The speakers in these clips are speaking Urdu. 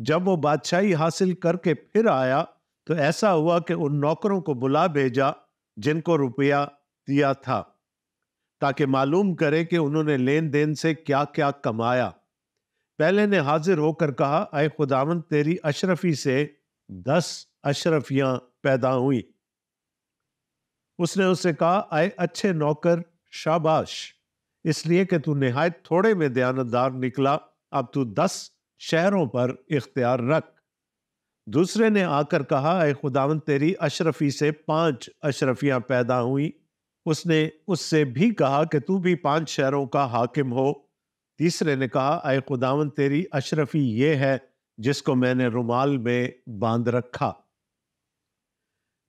جب وہ بادشاہی حاصل کر کے پھر آیا تو ایسا ہوا کہ ان نوکروں کو بلا بھیجا جن کو روپیہ دیا تھا، تاکہ معلوم کرے کہ انہوں نے لین دین سے کیا کیا کمایا۔ پہلے نے حاضر ہو کر کہا، اے خداوند، تیری اشرفی سے 10 اشرفیاں پیدا ہوئی۔ اس نے اس سے کہا، اے اچھے نوکر، شاباش، اس لیے کہ تو نہایت تھوڑے میں دیانتدار نکلا، اب تو 10 شہروں پر اختیار رکھ۔ دوسرے نے آ کر کہا، اے خداوند، تیری اشرفی سے 5 اشرفیاں پیدا ہوئیں۔ اس نے اس سے بھی کہا کہ تو بھی 5 شہروں کا حاکم ہو۔ تیسرے نے کہا، اے خداوند، تیری اشرفی یہ ہے جس کو میں نے رومال میں باندھ رکھا،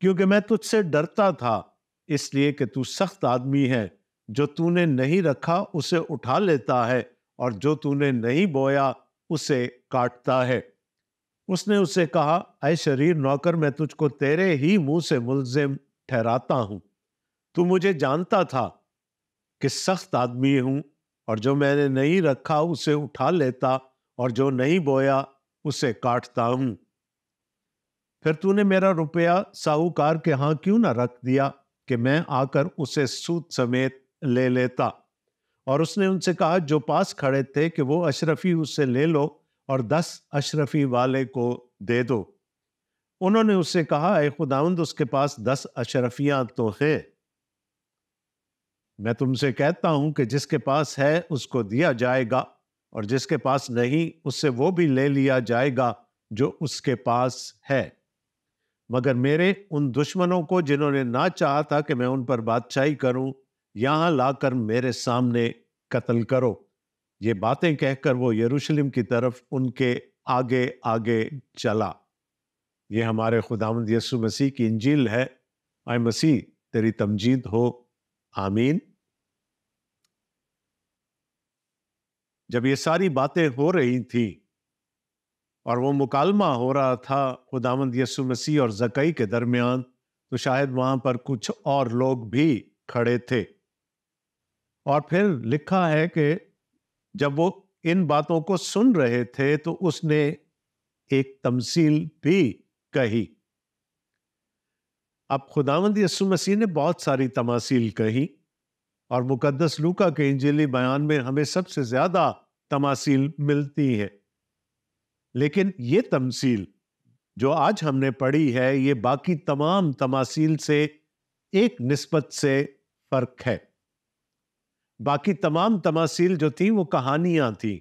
کیونکہ میں تجھ سے ڈرتا تھا، اس لیے کہ تو سخت آدمی ہے، جو تو نے نہیں رکھا اسے اٹھا لیتا ہے، اور جو تو نے نہیں بویا اسے کاٹتا ہے۔ اس نے اس سے کہا، اے شریر نوکر، میں تجھ کو تیرے ہی منہ سے ملزم ٹھہراتا ہوں۔ تو مجھے جانتا تھا کہ سخت آدمی ہوں، اور جو میں نے نہیں رکھا اسے اٹھا لیتا، اور جو نہیں بویا اسے کاٹتا ہوں۔ پھر تو نے میرا روپیہ ساہوکار کے ہاں کیوں نہ رکھ دیا کہ میں آ کر اسے سود سمیت لے لیتا؟ اور اس نے ان سے کہا، جو پاس کھڑے تھے، کہ وہ اشرفی اس سے لے لو اور 10 اشرفی والے کو دے دو۔ انہوں نے اس سے کہا، اے خداوند، اس کے پاس 10 اشرفیاں تو ہیں۔ میں تم سے کہتا ہوں کہ جس کے پاس ہے اس کو دیا جائے گا، اور جس کے پاس نہیں اس سے وہ بھی لے لیا جائے گا جو اس کے پاس ہے۔ مگر میرے ان دشمنوں کو جنہوں نے نہ چاہا تھا کہ میں ان پر بادشاہی کروں، یہاں لا کر میرے سامنے قتل کرو۔ یہ باتیں کہہ کر وہ یروشلم کی طرف ان کے آگے آگے چلا۔ یہ ہمارے خداوند یسوع مسیح کی انجیل ہے۔ اے مسیح، تیری تمجید ہو، آمین۔ جب یہ ساری باتیں ہو رہی تھیں اور وہ مکالمہ ہو رہا تھا خداوند یسوع مسیح اور زکئی کے درمیان، تو شاید وہاں پر کچھ اور لوگ بھی کھڑے تھے۔ اور پھر لکھا ہے کہ جب وہ ان باتوں کو سن رہے تھے تو اس نے ایک تمثیل بھی کہی۔ اب خداوند یسوع مسیح نے بہت ساری تماثیل کہی، اور مقدس لوکا کے انجیلی بیان میں ہمیں سب سے زیادہ تماثیل ملتی ہیں، لیکن یہ تمثیل جو آج ہم نے پڑھی ہے، یہ باقی تمام تماثیل سے ایک نسبت سے فرق ہے۔ باقی تمام تماثیل جو تھیں وہ کہانیاں تھیں۔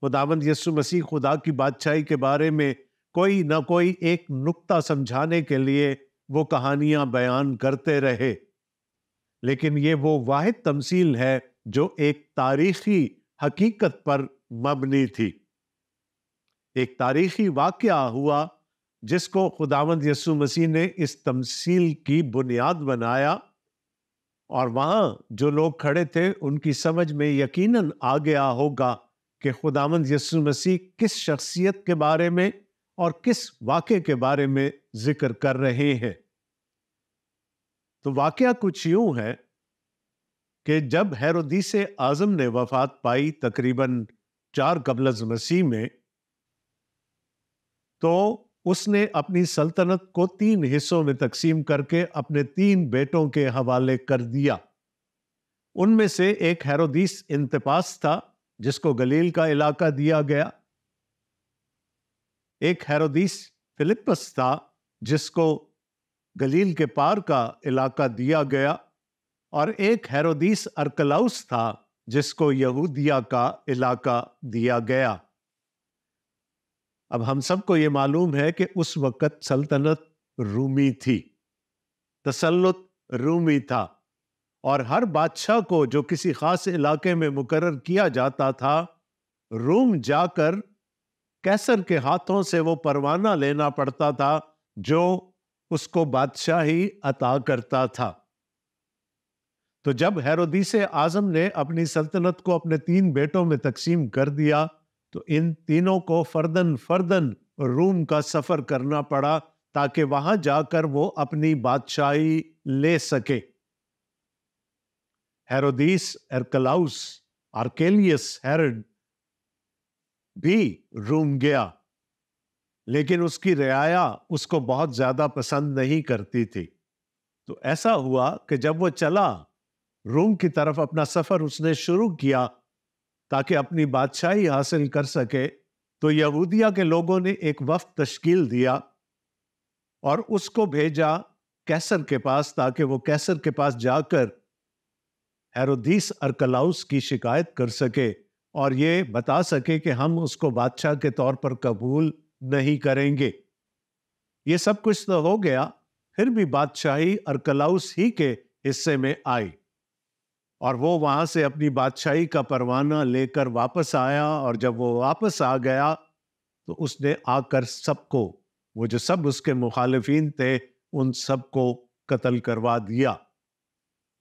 خداوند یسوع مسیح خدا کی بادشاہی کے بارے میں کوئی نہ کوئی ایک نکتہ سمجھانے کے لیے وہ کہانیاں بیان کرتے رہے، لیکن یہ وہ واحد تمثیل ہے جو ایک تاریخی حقیقت پر مبنی تھی۔ ایک تاریخی واقعہ ہوا جس کو خداوند یسوع مسیح نے اس تمثیل کی بنیاد بنایا، اور وہاں جو لوگ کھڑے تھے ان کی سمجھ میں یقیناً آ گیا ہوگا کہ خداوند یسوع مسیح کس شخصیت کے بارے میں اور کس واقعے کے بارے میں ذکر کر رہے ہیں۔ تو واقعہ کچھ یوں ہے کہ جب ہیرودیس اعظم نے وفات پائی تقریباً 4 قبل از مسیح میں، تو اس نے اپنی سلطنت کو 3 حصوں میں تقسیم کر کے اپنے 3 بیٹوں کے حوالے کر دیا۔ ان میں سے ایک ہیرودیس انتپاس تھا جس کو گلیل کا علاقہ دیا گیا، ایک ہیرودیس فلپس تھا جس کو گلیل کے پار کا علاقہ دیا گیا، اور ایک ہیرودیس ارکلاؤس تھا جس کو یہودیہ کا علاقہ دیا گیا۔ اب ہم سب کو یہ معلوم ہے کہ اس وقت سلطنت رومی تھی، تسلط رومی تھا، اور ہر بادشاہ کو جو کسی خاص علاقے میں مقرر کیا جاتا تھا، روم جا کر کیسر کے ہاتھوں سے وہ پروانہ لینا پڑتا تھا جو اس کو بادشاہی عطا کرتا تھا۔ تو جب ہیرودیس اعظم نے اپنی سلطنت کو اپنے 3 بیٹوں میں تقسیم کر دیا، تو ان تینوں کو فردن فردن روم کا سفر کرنا پڑا تاکہ وہاں جا کر وہ اپنی بادشاہی لے سکے۔ ہیرودیس ارکلاؤس آرکیلیس ہیرڈ بھی روم گیا، لیکن اس کی رعایا اس کو بہت زیادہ پسند نہیں کرتی تھی۔ تو ایسا ہوا کہ جب وہ چلا روم کی طرف اپنا سفر اس نے شروع کیا تاکہ اپنی بادشاہی حاصل کر سکے، تو یہودیہ کے لوگوں نے ایک وفد تشکیل دیا اور اس کو بھیجا کیسر کے پاس تاکہ وہ کیسر کے پاس جا کر ہیرودیس ارکلاؤس کی شکایت کر سکے اور یہ بتا سکے کہ ہم اس کو بادشاہ کے طور پر قبول نہیں کریں گے۔ یہ سب کچھ تو ہو گیا، پھر بھی بادشاہی ارکلاؤس ہی کے حصے میں آئی اور وہ وہاں سے اپنی بادشاہی کا پروانہ لے کر واپس آیا، اور جب وہ واپس آ گیا تو اس نے آ کر سب کو، وہ جو سب اس کے مخالفین تھے، ان سب کو قتل کروا دیا۔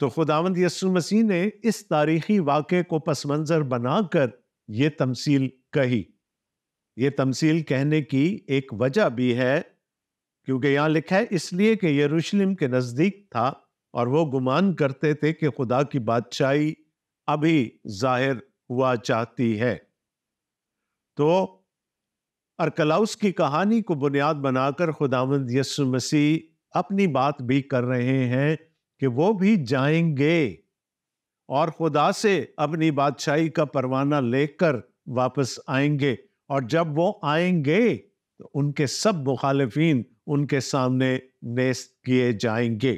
تو خداوند یسوع مسیح نے اس تاریخی واقعے کو پس منظر بنا کر یہ تمثیل کہی۔ یہ تمثیل کہنے کی ایک وجہ بھی ہے، کیونکہ یہاں لکھا ہے اس لیے کہ یروشلم کے نزدیک تھا اور وہ گمان کرتے تھے کہ خدا کی بادشاہی ابھی ظاہر ہوا چاہتی ہے۔ تو ارکلاؤس کی کہانی کو بنیاد بنا کر خداوند یسوع مسیح اپنی بات بھی کر رہے ہیں کہ وہ بھی جائیں گے اور خدا سے اپنی بادشاہی کا پروانہ لے کر واپس آئیں گے، اور جب وہ آئیں گے تو ان کے سب مخالفین ان کے سامنے نیست کیے جائیں گے۔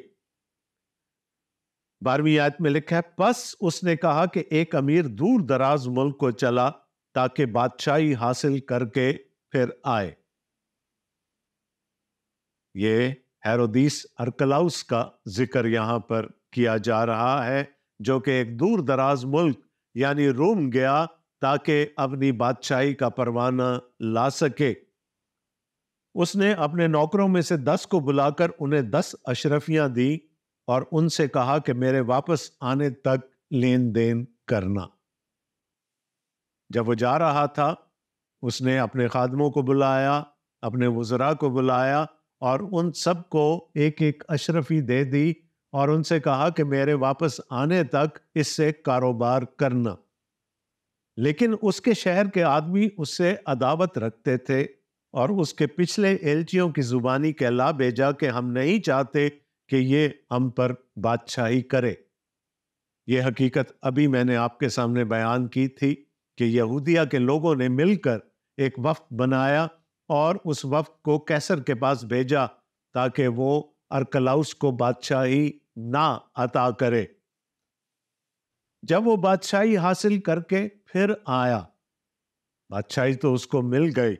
12ویں آیت میں لکھا ہے، پس اس نے کہا کہ ایک امیر دور دراز ملک کو چلا تاکہ بادشاہی حاصل کر کے پھر آئے۔ یہ ہیرودیس ارکلاؤس کا ذکر یہاں پر کیا جا رہا ہے، جو کہ ایک دور دراز ملک یعنی روم گیا تاکہ اپنی بادشاہی کا پروانہ لا سکے۔ اس نے اپنے نوکروں میں سے 10 کو بلا کر انہیں 10 اشرفیاں دی اور ان سے کہا کہ میرے واپس آنے تک لین دین کرنا۔ جب وہ جا رہا تھا اس نے اپنے خادموں کو بلایا، اپنے وزراء کو بلایا اور ان سب کو ایک ایک اشرفی دے دی اور ان سے کہا کہ میرے واپس آنے تک اس سے کاروبار کرنا۔ لیکن اس کے شہر کے آدمی اس سے عداوت رکھتے تھے اور اس کے پچھلے ایلچیوں کی زبانی کہلا بھیجا کہ ہم نہیں چاہتے کہ یہ ہم پر بادشاہی کرے۔ یہ حقیقت ابھی میں نے آپ کے سامنے بیان کی تھی کہ یہودیہ کے لوگوں نے مل کر ایک وفد بنایا اور اس وفد کو کیسر کے پاس بھیجا تاکہ وہ ارکلاؤس کو بادشاہی نہ عطا کرے۔ جب وہ بادشاہی حاصل کر کے پھر آیا، بادشاہی تو اس کو مل گئی،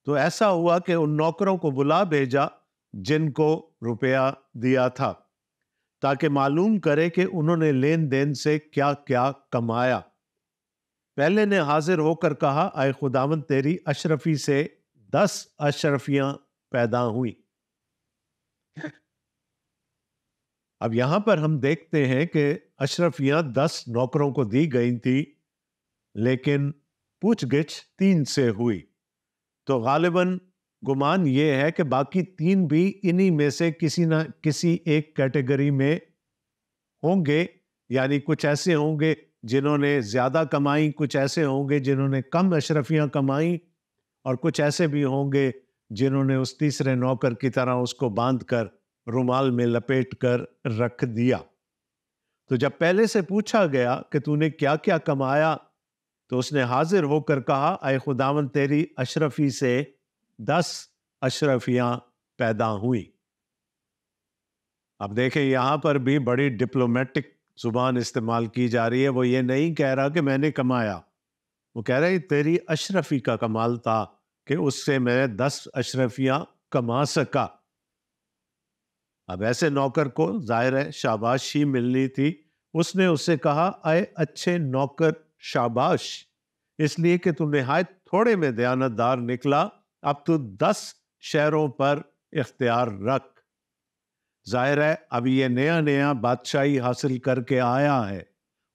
تو ایسا ہوا کہ ان نوکروں کو بلا بھیجا جن کو روپیہ دیا تھا تاکہ معلوم کرے کہ انہوں نے لین دین سے کیا کیا کمایا۔ پہلے نے حاضر ہو کر کہا، اے خداوند تیری اشرفی سے 10 اشرفیاں پیدا ہوئیں۔ اب یہاں پر ہم دیکھتے ہیں کہ اشرفیاں 10 نوکروں کو دی گئی تھی، لیکن پوچھ گچھ 3 سے ہوئی، تو غالباً گمان یہ ہے کہ باقی 3 بھی انہی میں سے کسی نہ کسی ایک کیٹیگری میں ہوں گے، یعنی کچھ ایسے ہوں گے جنہوں نے زیادہ کمائی، کچھ ایسے ہوں گے جنہوں نے کم اشرفیاں کمائیں، اور کچھ ایسے بھی ہوں گے جنہوں نے اس تیسرے نوکر کی طرح اس کو باندھ کر رومال میں لپیٹ کر رکھ دیا۔ تو جب پہلے سے پوچھا گیا کہ تو نے کیا کیا کمایا، تو اس نے حاضر ہو کر کہا، اے خداوند تیری اشرفی سے 10 اشرفیاں پیدا ہوئیں۔ اب دیکھیں یہاں پر بھی بڑی ڈپلومیٹک زبان استعمال کی جا رہی ہے۔ وہ یہ نہیں کہہ رہا کہ میں نے کمایا، وہ کہہ رہا ہے تیری اشرفی کا کمال تھا کہ اس سے میں 10 اشرفیاں کما سکا۔ اب ایسے نوکر کو ظاہر ہے شاباشی ملنی تھی۔ اس نے اس سے کہا، اے اچھے نوکر شاباش، اس لیے کہ تو نہایت تھوڑے میں دیانتدار نکلا، اب تو 10 شہروں پر اختیار رکھ۔ ظاہر ہے اب یہ نیا نیا بادشاہی حاصل کر کے آیا ہے،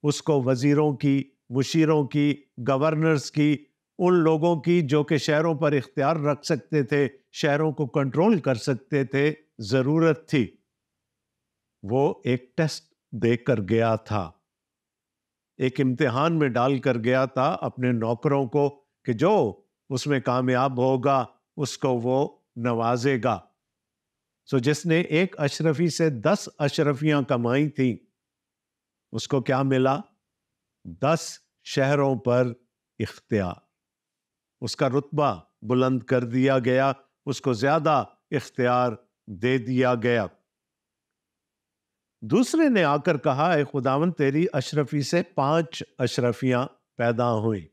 اس کو وزیروں کی، مشیروں کی، گورنرز کی، ان لوگوں کی جو کہ شہروں پر اختیار رکھ سکتے تھے، شہروں کو کنٹرول کر سکتے تھے، ضرورت تھی۔ وہ ایک ٹیسٹ دے کر گیا تھا، ایک امتحان میں ڈال کر گیا تھا اپنے نوکروں کو کہ جو اس میں کامیاب ہوگا اس کو وہ نوازے گا. سو جس نے ایک اشرفی سے 10 اشرفیاں کمائی تھیں اس کو کیا ملا؟ 10 شہروں پر اختیار. اس کا رتبہ بلند کر دیا گیا، اس کو زیادہ اختیار دے دیا گیا. دوسرے نے آ کر کہا اے خداوند تیری اشرفی سے 5 اشرفیاں پیدا ہوئیں.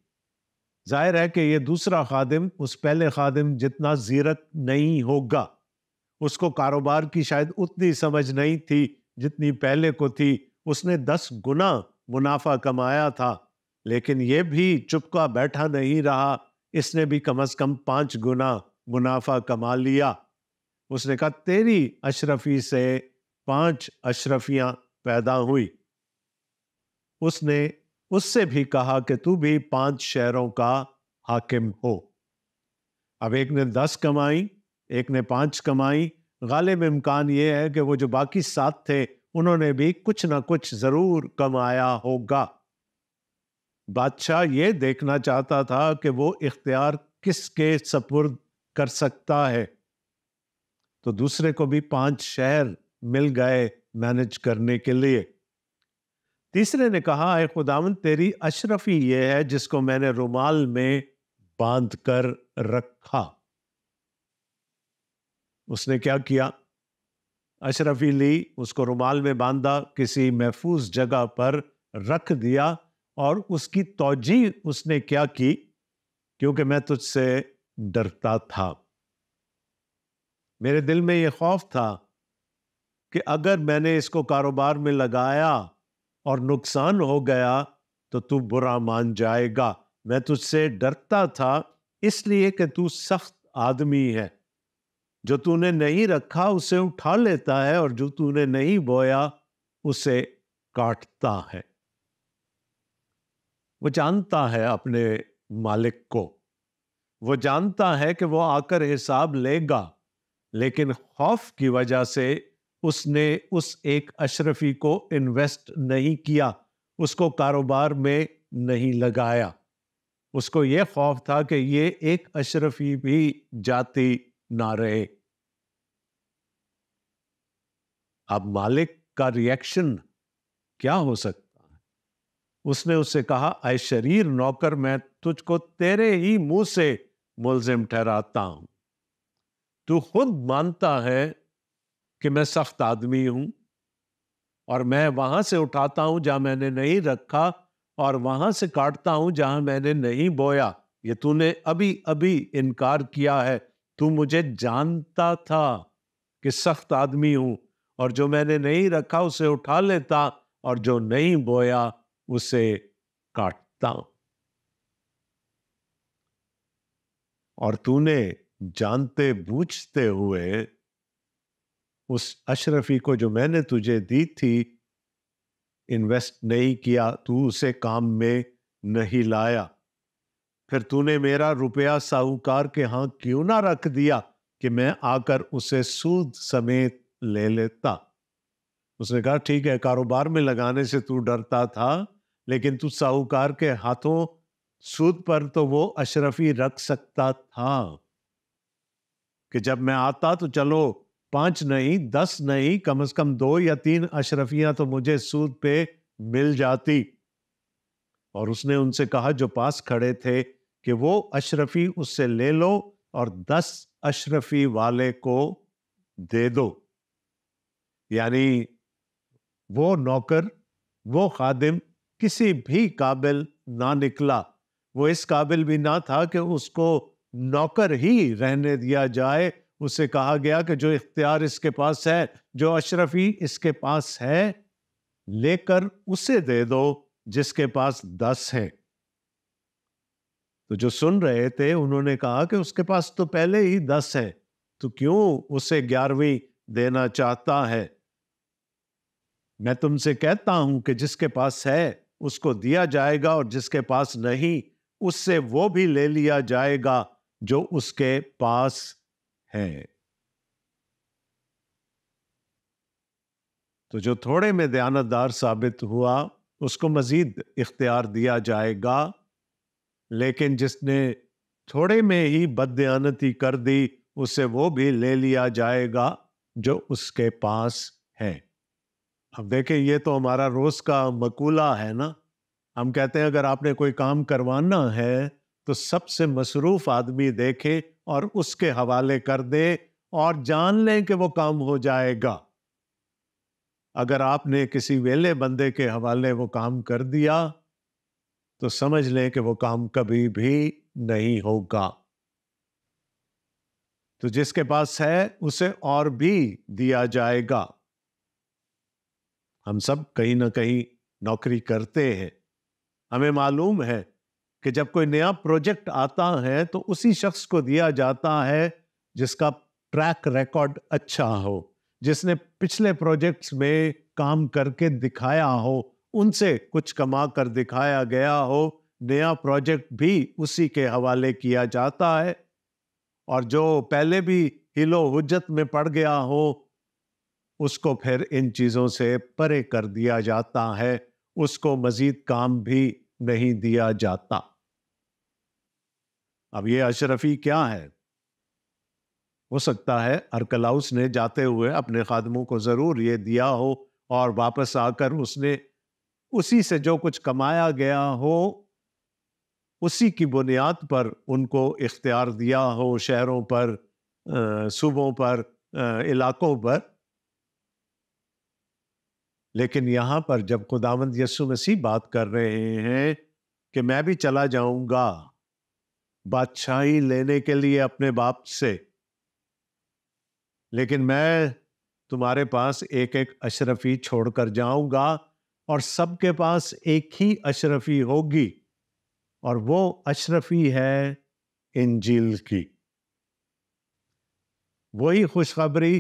ظاہر ہے کہ یہ دوسرا خادم اس پہلے خادم جتنا زیرک نہیں ہوگا. اس کو کاروبار کی شاید اتنی سمجھ نہیں تھی جتنی پہلے کو تھی. اس نے 10 گنا منافع کمایا تھا، لیکن یہ بھی چپکا بیٹھا نہیں رہا. اس نے بھی کم از کم 5 گنا منافع کما لیا. اس نے کہا تیری اشرفی سے 5 اشرفیاں پیدا ہوئی. اس نے اس سے بھی کہا کہ تو بھی 5 شہروں کا حاکم ہو. اب ایک نے 10 کمائی، ایک نے 5 کمائی. غالب امکان یہ ہے کہ وہ جو باقی 7 تھے انہوں نے بھی کچھ نہ کچھ ضرور کمایا ہوگا. بادشاہ یہ دیکھنا چاہتا تھا کہ وہ اختیار کس کے سپرد کر سکتا ہے، تو دوسرے کو بھی 5 شہر مل گئے مینج کرنے کے لیے. تیسرے نے کہا اے خداوند تیری اشرفی یہ ہے جس کو میں نے رومال میں باندھ کر رکھا. اس نے کیا کیا؟ اشرفی لی، اس کو رومال میں باندھا، کسی محفوظ جگہ پر رکھ دیا. اور اس کی توجیہ اس نے کیا کی؟ کیونکہ میں تجھ سے ڈرتا تھا. میرے دل میں یہ خوف تھا کہ اگر میں نے اس کو کاروبار میں لگایا اور نقصان ہو گیا تو تو برا مان جائے گا. میں تجھ سے ڈرتا تھا اس لیے کہ تو سخت آدمی ہے. جو تو نے نہیں رکھا اسے اٹھا لیتا ہے، اور جو تو نے نہیں بویا اسے کاٹتا ہے. وہ جانتا ہے اپنے مالک کو، وہ جانتا ہے کہ وہ آ کر حساب لے گا، لیکن خوف کی وجہ سے اس نے اس ایک اشرفی کو انویسٹ نہیں کیا، اس کو کاروبار میں نہیں لگایا. اس کو یہ خوف تھا کہ یہ ایک اشرفی بھی جاتی نہ رہے. اب مالک کا ریئیکشن کیا ہو سکتا؟ اس نے اس سے کہا اے شریر نوکر میں تجھ کو تیرے ہی منہ سے ملزم ٹھہراتا ہوں. تو خود مانتا ہے کہ میں سخت آدمی ہوں، اور میں وہاں سے اٹھاتا ہوں جہاں میں نے نہیں رکھا، اور وہاں سے کاٹتا ہوں جہاں میں نے نہیں بویا. یہ تو نے ابھی ابھی انکار کیا ہے. تو مجھے جانتا تھا کہ سخت آدمی ہوں، اور جو میں نے نہیں رکھا اسے اٹھا لیتا، اور جو نہیں بویا اسے کاٹتا. اور تو نے جانتے بوجھتے ہوئے اس اشرفی کو جو میں نے تجھے دی تھی انویسٹ نہیں کیا، تو اسے کام میں نہیں لایا. پھر تو نے میرا روپیہ ساہوکار کے ہاں کیوں نہ رکھ دیا کہ میں آ کر اسے سود سمیت لے لیتا. اس نے کہا ٹھیک ہے، کاروبار میں لگانے سے تو ڈرتا تھا، لیکن تو ساہوکار کے ہاتھوں سود پر تو وہ اشرفی رکھ سکتا تھا کہ جب میں آتا تو چلو 5 نہیں 10 نہیں، کم از کم 2 یا 3 اشرفیاں تو مجھے سود پہ مل جاتی. اور اس نے ان سے کہا جو پاس کھڑے تھے کہ وہ اشرفی اس سے لے لو اور 10 اشرفی والے کو دے دو. یعنی وہ نوکر، وہ خادم کسی بھی قابل نہ نکلا. وہ اس قابل بھی نہ تھا کہ اس کو نوکر ہی رہنے دیا جائے. اسے کہا گیا کہ جو اختیار اس کے پاس ہے، جو اشرفی اس کے پاس ہے، لے کر اسے دے دو جس کے پاس 10 ہے. تو جو سن رہے تھے انہوں نے کہا کہ اس کے پاس تو پہلے ہی 10 ہے، تو کیوں اسے 11ویں دینا چاہتا ہے؟ میں تم سے کہتا ہوں کہ جس کے پاس ہے اس کو دیا جائے گا، اور جس کے پاس نہیں اس سے وہ بھی لے لیا جائے گا جو اس کے پاس ہے. تو جو تھوڑے میں دیانتدار ثابت ہوا اس کو مزید اختیار دیا جائے گا، لیکن جس نے تھوڑے میں ہی بددیانتی کر دی اسے وہ بھی لے لیا جائے گا جو اس کے پاس ہے۔ اب دیکھیں یہ تو ہمارا روز کا مقولہ ہے نا، ہم کہتے ہیں اگر آپ نے کوئی کام کروانا ہے تو سب سے مصروف آدمی دیکھیں اور اس کے حوالے کر دے اور جان لیں کہ وہ کام ہو جائے گا۔ اگر آپ نے کسی ویلے بندے کے حوالے وہ کام کر دیا تو سمجھ لیں کہ وہ کام کبھی بھی نہیں ہوگا۔ تو جس کے پاس ہے اسے اور بھی دیا جائے گا۔ ہم سب کہیں نہ کہیں نوکری کرتے ہیں، ہمیں معلوم ہے کہ جب کوئی نیا پروجیکٹ آتا ہے تو اسی شخص کو دیا جاتا ہے جس کا ٹریک ریکارڈ اچھا ہو، جس نے پچھلے پروجیکٹس میں کام کر کے دکھایا ہو، ان سے کچھ کما کر دکھایا گیا ہو۔ نیا پروجیکٹ بھی اسی کے حوالے کیا جاتا ہے، اور جو پہلے بھی حل و حجت میں پڑ گیا ہو اس کو پھر ان چیزوں سے پرے کر دیا جاتا ہے، اس کو مزید کام بھی نہیں دیا جاتا۔ اب یہ اشرفی کیا ہے؟ ہو سکتا ہے ارکلاؤس نے جاتے ہوئے اپنے خادموں کو ضرور یہ دیا ہو اور واپس آ کر اس نے اسی سے جو کچھ کمایا گیا ہو اسی کی بنیاد پر ان کو اختیار دیا ہو، شہروں پر، صوبوں پر، علاقوں پر۔ لیکن یہاں پر جب خداوند یسوع مسیح بات کر رہے ہیں کہ میں بھی چلا جاؤں گا بادشاہی لینے کے لیے اپنے باپ سے، لیکن میں تمہارے پاس ایک ایک اشرفی چھوڑ کر جاؤں گا، اور سب کے پاس ایک ہی اشرفی ہوگی، اور وہ اشرفی ہے انجیل کی۔ وہی خوشخبری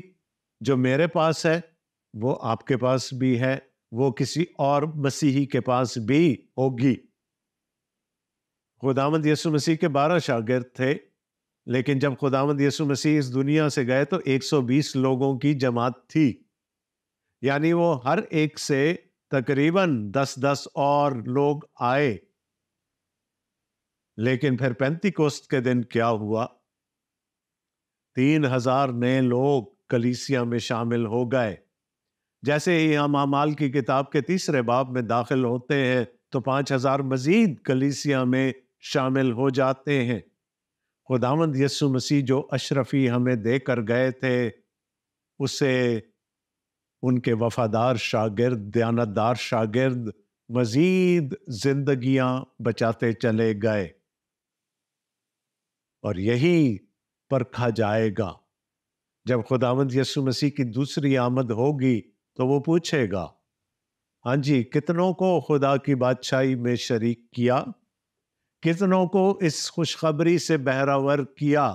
جو میرے پاس ہے وہ آپ کے پاس بھی ہے، وہ کسی اور مسیحی کے پاس بھی ہوگی۔ خداوند یسوع مسیح کے 12 شاگرد تھے، لیکن جب خداوند یسوع مسیح اس دنیا سے گئے تو 120 لوگوں کی جماعت تھی، یعنی وہ ہر ایک سے تقریباً 10 اور لوگ آئے۔ لیکن پھر پینتیکوست کے دن کیا ہوا؟ 3000 نئے لوگ کلیسیا میں شامل ہو گئے۔ جیسے ہی ہم اعمال کی کتاب کے 3 باب میں داخل ہوتے ہیں تو 5000 مزید کلیسیا میں شامل ہو جاتے ہیں۔ خداوند یسوع مسیح جو اشرفی ہمیں دے کر گئے تھے اسے ان کے وفادار شاگرد، دیانتدار شاگرد مزید زندگیاں بچاتے چلے گئے، اور یہی پرکھا جائے گا جب خداوند یسوع مسیح کی دوسری آمد ہوگی تو وہ پوچھے گا، ہاں جی، کتنوں کو خدا کی بادشاہی میں شریک کیا؟ کتنوں کو اس خوشخبری سے بہرور کیا؟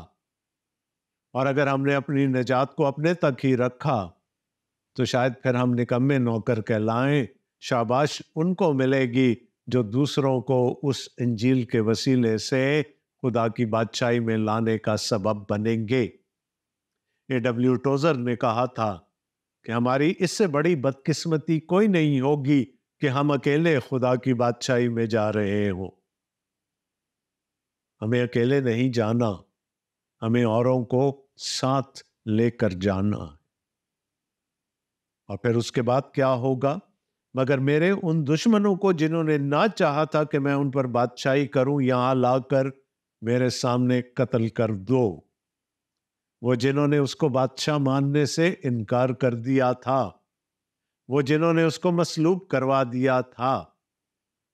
اور اگر ہم نے اپنی نجات کو اپنے تک ہی رکھا تو شاید پھر ہم نکمے نوکر کہلائیں۔ شاباش ان کو ملے گی جو دوسروں کو اس انجیل کے وسیلے سے خدا کی بادشاہی میں لانے کا سبب بنیں گے۔ A.W. ٹوزر نے کہا تھا کہ ہماری اس سے بڑی بدقسمتی کوئی نہیں ہوگی کہ ہم اکیلے خدا کی بادشاہی میں جا رہے ہوں۔ ہمیں اکیلے نہیں جانا، ہمیں اوروں کو ساتھ لے کر جانا۔ اور پھر اس کے بعد کیا ہوگا؟ مگر میرے ان دشمنوں کو جنہوں نے نہ چاہا تھا کہ میں ان پر بادشاہی کروں، یہاں لا کر میرے سامنے قتل کر دو۔ وہ جنہوں نے اس کو بادشاہ ماننے سے انکار کر دیا تھا، وہ جنہوں نے اس کو مصلوب کروا دیا تھا،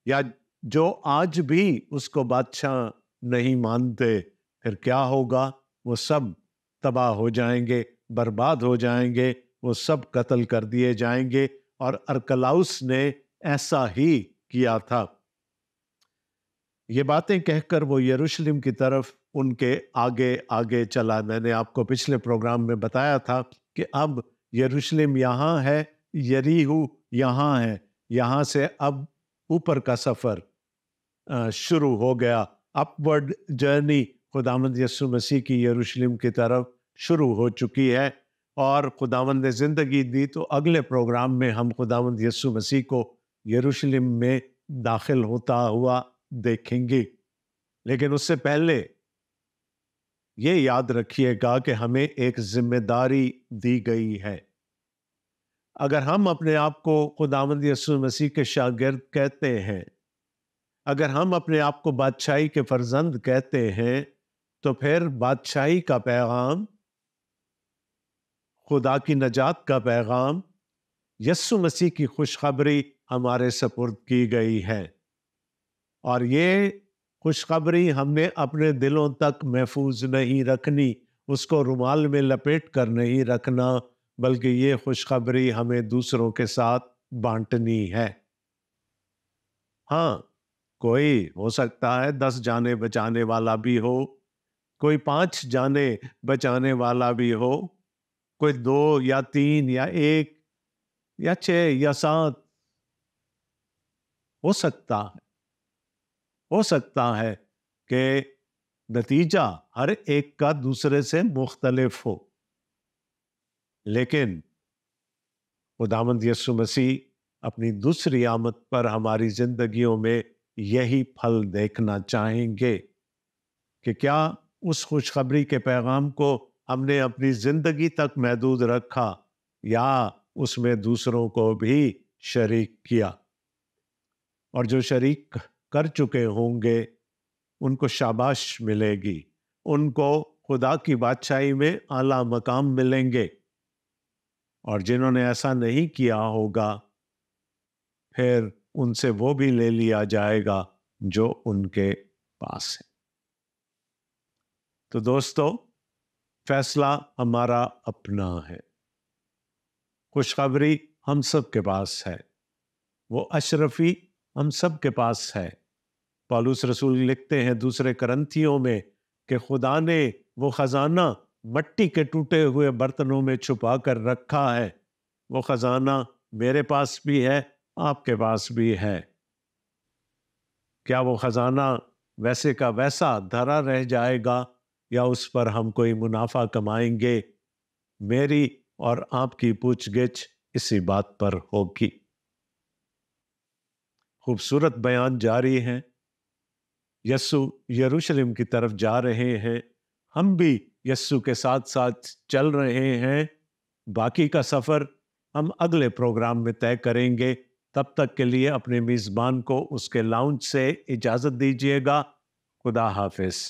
یا جو آج بھی اس کو بادشاہ نہیں مانتے، پھر کیا ہوگا؟ وہ سب تباہ ہو جائیں گے، برباد ہو جائیں گے، وہ سب قتل کر دیے جائیں گے۔ اور ارکلاؤس نے ایسا ہی کیا تھا۔ یہ باتیں کہہ کر وہ یروشلم کی طرف ان کے آگے آگے چلا۔ میں نے آپ کو پچھلے پروگرام میں بتایا تھا کہ اب یروشلم یہاں ہے، یریحو یہاں ہے، یہاں سے اب اوپر کا سفر شروع ہو گیا۔ اپورڈ جرنی خداوند یسوع مسیح کی یروشلم کی طرف شروع ہو چکی ہے، اور خداوند نے زندگی دی تو اگلے پروگرام میں ہم خداوند یسوع مسیح کو یروشلم میں داخل ہوتا ہوا دیکھیں گے۔ لیکن اس سے پہلے یہ یاد رکھیے گا کہ ہمیں ایک ذمہ داری دی گئی ہے۔ اگر ہم اپنے آپ کو خداوند یسوع مسیح کے شاگرد کہتے ہیں، اگر ہم اپنے آپ کو بادشاہی کے فرزند کہتے ہیں، تو پھر بادشاہی کا پیغام، خدا کی نجات کا پیغام، یسوع مسیح کی خوشخبری ہمارے سپرد کی گئی ہے، اور یہ خوشخبری ہم نے اپنے دلوں تک محفوظ نہیں رکھنی، اس کو رومال میں لپیٹ کر نہیں رکھنا، بلکہ یہ خوشخبری ہمیں دوسروں کے ساتھ بانٹنی ہے۔ ہاں، کوئی ہو سکتا ہے 10 جانیں بچانے والا بھی ہو، کوئی 5 جانیں بچانے والا بھی ہو، کوئی 2 یا 3 یا 1 یا 6 یا 7 ہو سکتا ہے کہ نتیجہ ہر ایک کا دوسرے سے مختلف ہو، لیکن خداوند یسوع مسیح اپنی دوسری آمد پر ہماری زندگیوں میں یہی پھل دیکھنا چاہیں گے کہ کیا اس خوشخبری کے پیغام کو ہم نے اپنی زندگی تک محدود رکھا یا اس میں دوسروں کو بھی شریک کیا۔ اور جو شریک کر چکے ہوں گے ان کو شاباش ملے گی، ان کو خدا کی بادشاہی میں اعلیٰ مقام ملیں گے، اور جنہوں نے ایسا نہیں کیا ہوگا پھر ان سے وہ بھی لے لیا جائے گا جو ان کے پاس ہے۔ تو دوستو، فیصلہ ہمارا اپنا ہے، خوشخبری ہم سب کے پاس ہے، وہ اشرفی ہم سب کے پاس ہے۔ پالوس رسول لکھتے ہیں دوسرے کرنتھیوں میں کہ خدا نے وہ خزانہ مٹی کے ٹوٹے ہوئے برتنوں میں چھپا کر رکھا ہے، وہ خزانہ میرے پاس بھی ہے، آپ کے پاس بھی ہے۔ کیا وہ خزانہ ویسے کا ویسا دھرا رہ جائے گا یا اس پر ہم کوئی منافع کمائیں گے؟ میری اور آپ کی پوچھ گچھ اسی بات پر ہوگی۔ خوبصورت بیان جاری ہے، یسوع یروشلم کی طرف جا رہے ہیں، ہم بھی یسوع کے ساتھ ساتھ چل رہے ہیں۔ باقی کا سفر ہم اگلے پروگرام میں طے کریں گے۔ تب تک کے لیے اپنے میزبان کو اس کے لاؤنج سے اجازت دیجیے گا۔ خدا حافظ۔